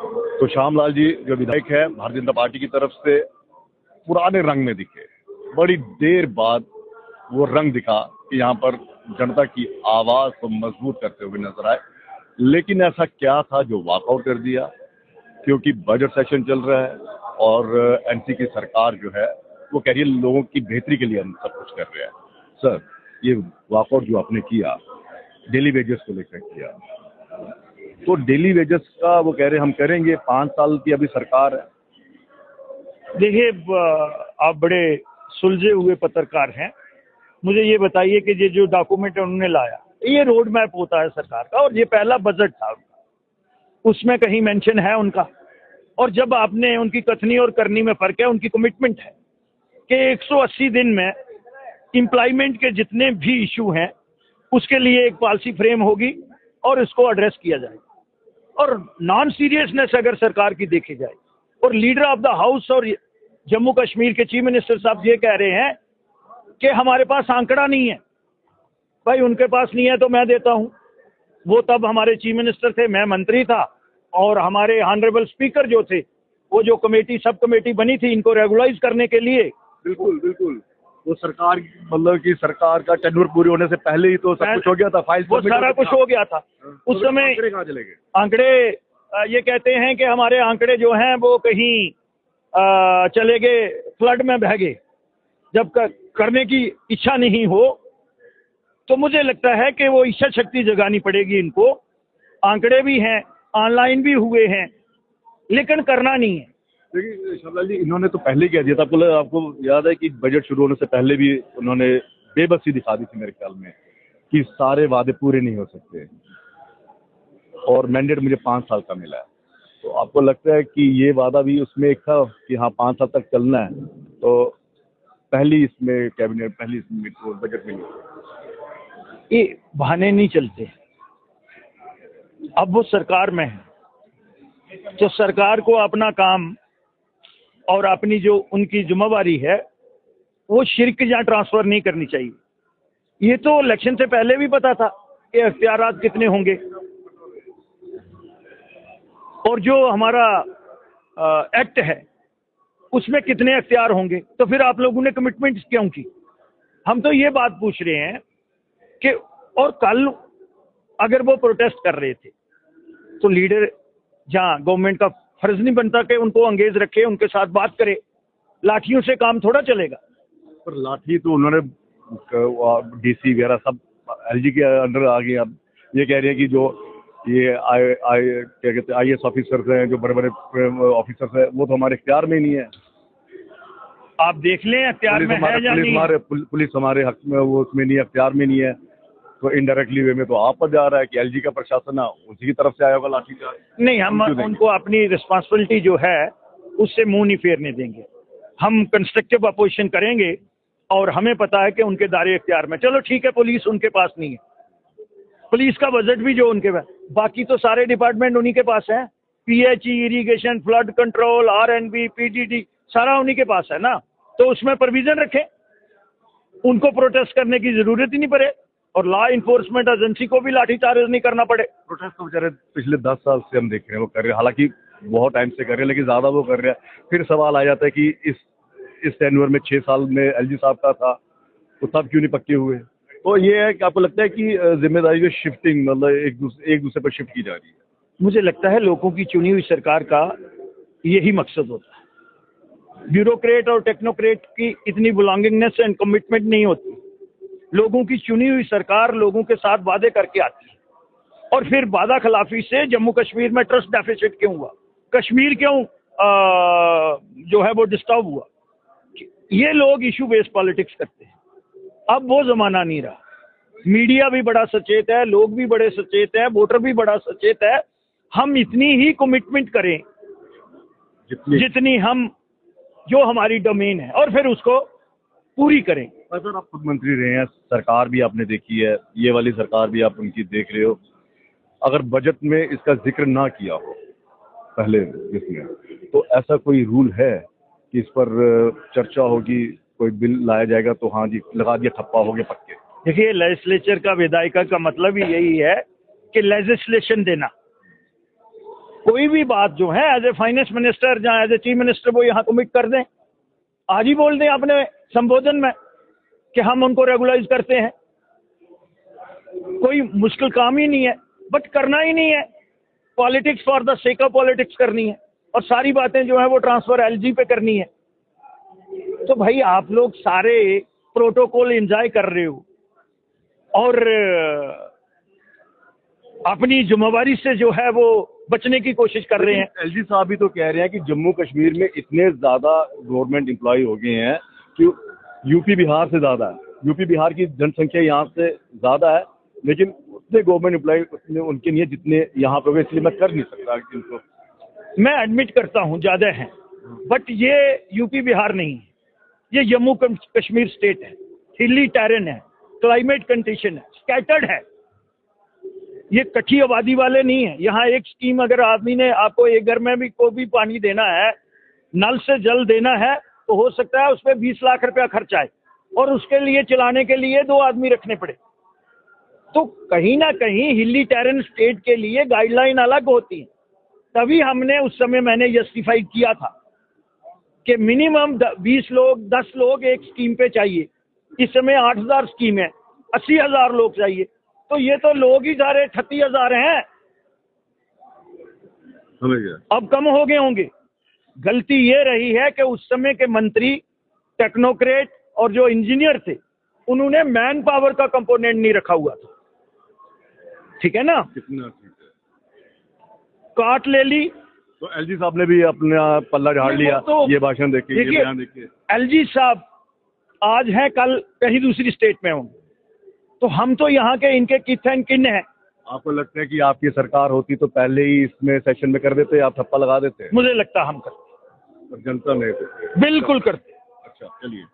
तो श्यामलाल जी जो विधायक है भारतीय जनता पार्टी की तरफ से पुराने रंग में दिखे, बड़ी देर बाद वो रंग दिखा कि यहाँ पर जनता की आवाज को मजबूत करते हुए नजर आए। लेकिन ऐसा क्या था जो वॉकआउट कर दिया? क्योंकि बजट सेशन चल रहा है और एनसी की सरकार जो है वो कह रही है लोगों की बेहतरी के लिए हम सब कुछ कर रहे हैं। सर, ये वॉकआउट जो आपने किया डेली वेजेस को लेकर किया, तो डेली वेजेस का वो कह रहे हम करेंगे, 5 साल की अभी सरकार है। देखिए, आप बड़े सुलझे हुए पत्रकार हैं। मुझे ये बताइए कि ये जो डॉक्यूमेंट उन्होंने लाया, ये रोड मैप होता है सरकार का, और ये पहला बजट था उनका, उसमें कहीं मेंशन है उनका? और जब आपने उनकी कथनी और करनी में फर्क है, उनकी कमिटमेंट है कि 180 दिन में एम्प्लॉयमेंट के जितने भी इशू हैं उसके लिए एक पॉलिसी फ्रेम होगी और इसको एड्रेस किया जाएगा। और नॉन सीरियसनेस अगर सरकार की देखी जाए, और लीडर ऑफ द हाउस और जम्मू कश्मीर के चीफ मिनिस्टर साहब ये कह रहे हैं कि हमारे पास आंकड़ा नहीं है। भाई, उनके पास नहीं है तो मैं देता हूं। वो तब हमारे चीफ मिनिस्टर थे, मैं मंत्री था, और हमारे ऑनरेबल स्पीकर जो थे, वो जो कमेटी सब कमेटी बनी थी इनको रेगुलाइज करने के लिए। बिल्कुल बिल्कुल, वो सरकार मतलब कि सरकार का टेन्योर पूरे होने से पहले ही तो सब कुछ हो गया था, फाइल वो सारा कुछ हो गया था। उस समय आंकड़े कहाँ चले गए? आंकड़े ये कहते हैं कि हमारे आंकड़े जो हैं वो कहीं चले गए, फ्लड में बह गए। जब करने की इच्छा नहीं हो तो मुझे लगता है कि वो इच्छा शक्ति जगानी पड़ेगी इनको। आंकड़े भी हैं, ऑनलाइन भी हुए हैं, लेकिन करना नहीं है। देखिए श्यामलाल जी, इन्होंने तो पहले कह दिया था, आपको याद है कि बजट शुरू होने से पहले भी उन्होंने बेबसी दिखा दी थी मेरे ख्याल में कि सारे वादे पूरे नहीं हो सकते, और मैंडेट मुझे 5 साल का मिला है। तो आपको लगता है कि ये वादा भी उसमें एक था कि हाँ 5 साल तक चलना है? तो पहली इसमें कैबिनेट, पहली इसमें बजट में ये बहाने नहीं चलते। अब वो सरकार में है तो सरकार को अपना काम और अपनी जो उनकी जिम्मेवारी है वो शिरक या ट्रांसफर नहीं करनी चाहिए। ये तो इलेक्शन से पहले भी पता था कि अख्तियारात कितने होंगे, और जो हमारा एक्ट है उसमें कितने अख्तियार होंगे। तो फिर आप लोगों ने कमिटमेंट क्यों की? हम तो ये बात पूछ रहे हैं कि, और कल अगर वो प्रोटेस्ट कर रहे थे तो लीडर जहाँ गवर्नमेंट का फर्ज नहीं बनता कि उनको अंगेज रखे, उनके साथ बात करे? लाठियों से काम थोड़ा चलेगा। पर लाठी तो उन्होंने डीसी वगैरह सब एलजी के अंडर आ गए। अब ये कह रहे हैं कि जो ये क्या कहते हैं IAS ऑफिसर्स हैं, जो बड़े बड़े ऑफिसर्स हैं, वो तो हमारे इख्तियार में ही नहीं है। आप देख लें अख्तियार में है या नहीं। पुलिस हमारे हक में, वो उसमें नहीं, अख्तियार में नहीं है। तो इनडायरेक्टली वे में तो आप पर जा रहा है कि एलजी का प्रशासन है, उसी की तरफ से आया होगा लाठी का। नहीं, हम उनको अपनी रिस्पॉन्सिबिलिटी जो है उससे मुंह नहीं फेरने देंगे। हम कंस्ट्रक्टिव अपोजिशन करेंगे, और हमें पता है कि उनके दायरे इख्तियार में। चलो ठीक है, पुलिस उनके पास नहीं है, पुलिस का बजट भी जो उनके पास, बाकी तो सारे डिपार्टमेंट उन्हीं के पास है। PHE, irrigation, flood control, RNB, PDD, सारा उन्हीं के पास है ना। तो उसमें प्रोविजन रखें, उनको प्रोटेस्ट करने की जरूरत ही नहीं पड़े, और लॉ इन्फोर्समेंट एजेंसी को भी लाठीचार्ज नहीं करना पड़े। प्रोटेस्ट तो बेचारे पिछले 10 साल से हम देख रहे हैं वो कर रहे हैं, हालांकि बहुत टाइम से कर रहे हैं, लेकिन ज्यादा वो कर रहे हैं। फिर सवाल आ जाता है कि इस टेन्योर में 6 साल में एलजी साहब का था, तो तब क्यों नहीं पक्के हुए? तो ये है कि आपको लगता है कि जिम्मेदारी जो शिफ्टिंग, मतलब एक दूसरे पर शिफ्ट की जा रही है? मुझे लगता है लोगों की चुनी हुई सरकार का यही मकसद होता है। ब्यूरोक्रेट और टेक्नोक्रेट की इतनी बिलोंगिंगनेस एंड कमिटमेंट नहीं होती। लोगों की चुनी हुई सरकार लोगों के साथ वादे करके आती है, और फिर वादा खिलाफी से जम्मू कश्मीर में ट्रस्ट डेफिसिट क्यों हुआ, कश्मीर क्यों जो है वो डिस्टर्ब हुआ, ये लोग इशू बेस्ड पॉलिटिक्स करते हैं। अब वो जमाना नहीं रहा। मीडिया भी बड़ा सचेत है, लोग भी बड़े सचेत है, वोटर भी बड़ा सचेत है। हम इतनी ही कमिटमेंट करें जितनी हम, जो हमारी डोमेन है, और फिर उसको पूरी करें। सर, आप खुद मंत्री रहे हैं, सरकार भी आपने देखी है, ये वाली सरकार भी आप उनकी देख रहे हो। अगर बजट में इसका जिक्र ना किया हो पहले इसमें, तो ऐसा कोई रूल है कि इस पर चर्चा होगी, कोई बिल लाया जाएगा तो हाँ जी लगा दिया, ठप्पा हो गया पक्के? देखिए, लेजिस्लेचर का, विधायिका का मतलब ही यही है कि लेजिस्लेशन देना। कोई भी बात जो है एज ए फाइनेंस मिनिस्टर या एज ए चीफ मिनिस्टर वो यहाँ कमिट कर दें, आज ही बोल दें अपने संबोधन में कि हम उनको रेगुलाइज करते हैं। कोई मुश्किल काम ही नहीं है, बट करना ही नहीं है। Politics for the sake of politics करनी है और सारी बातें जो है वो ट्रांसफर एलजी पे करनी है। तो भाई आप लोग सारे प्रोटोकॉल एंजॉय कर रहे हो और अपनी जिम्मेवारी से जो है वो बचने की कोशिश कर रहे हैं। एलजी साहब भी तो कह रहे हैं कि जम्मू कश्मीर में इतने ज्यादा गवर्नमेंट एम्प्लॉय हो गए हैं कि यूपी बिहार से ज्यादा है। यूपी बिहार की जनसंख्या यहाँ से ज्यादा है, लेकिन उतने गवर्नमेंट एम्प्लॉय उनके नहीं है जितने यहाँ पे, इसलिए मैं कर नहीं सकता इनको। मैं एडमिट करता हूँ ज्यादा है, बट ये यूपी बिहार नहीं है, ये जम्मू कश्मीर स्टेट है। हिली टेरेन है, क्लाइमेट कंडीशन है, स्कैटर्ड है, ये कच्ची आबादी वाले नहीं है। यहाँ एक स्कीम अगर आदमी ने आपको एक घर में भी को भी पानी देना है, नल से जल देना है, तो हो सकता है उसमें 20 लाख रुपया खर्च आए और उसके लिए चलाने के लिए 2 आदमी रखने पड़े। तो कहीं ना कहीं हिली टेरेन स्टेट के लिए गाइडलाइन अलग होती है। तभी हमने उस समय मैंने जस्टिफाई किया था कि मिनिमम 20 लोग 10 लोग एक स्कीम पे चाहिए। इस समय 8,000 स्कीम है, 80,000 लोग चाहिए, तो ये तो लोग ही सारे 38,000 हैं। अब कम हो गए होंगे। गलती ये रही है कि उस समय के मंत्री, टेक्नोक्रेट और जो इंजीनियर थे, उन्होंने मैन पावर का कंपोनेंट नहीं रखा हुआ था। ठीक है ना, कितना ठीक है, काट ले ली। तो एलजी साहब ने भी अपना पल्ला झाड़ लिया। तो ये भाषण देखिए, ये बयान देखिए। एलजी साहब आज हैं, कल कहीं दूसरी स्टेट में होंगे, तो हम तो यहाँ के इनके किथ एंड किन हैं। आपको लगता है कि आपकी सरकार होती तो पहले ही इसमें सेशन में कर देते, आप थप्पा लगा देते? मुझे लगता हम करते, जनता नहीं। बिल्कुल करते। अच्छा, चलिए।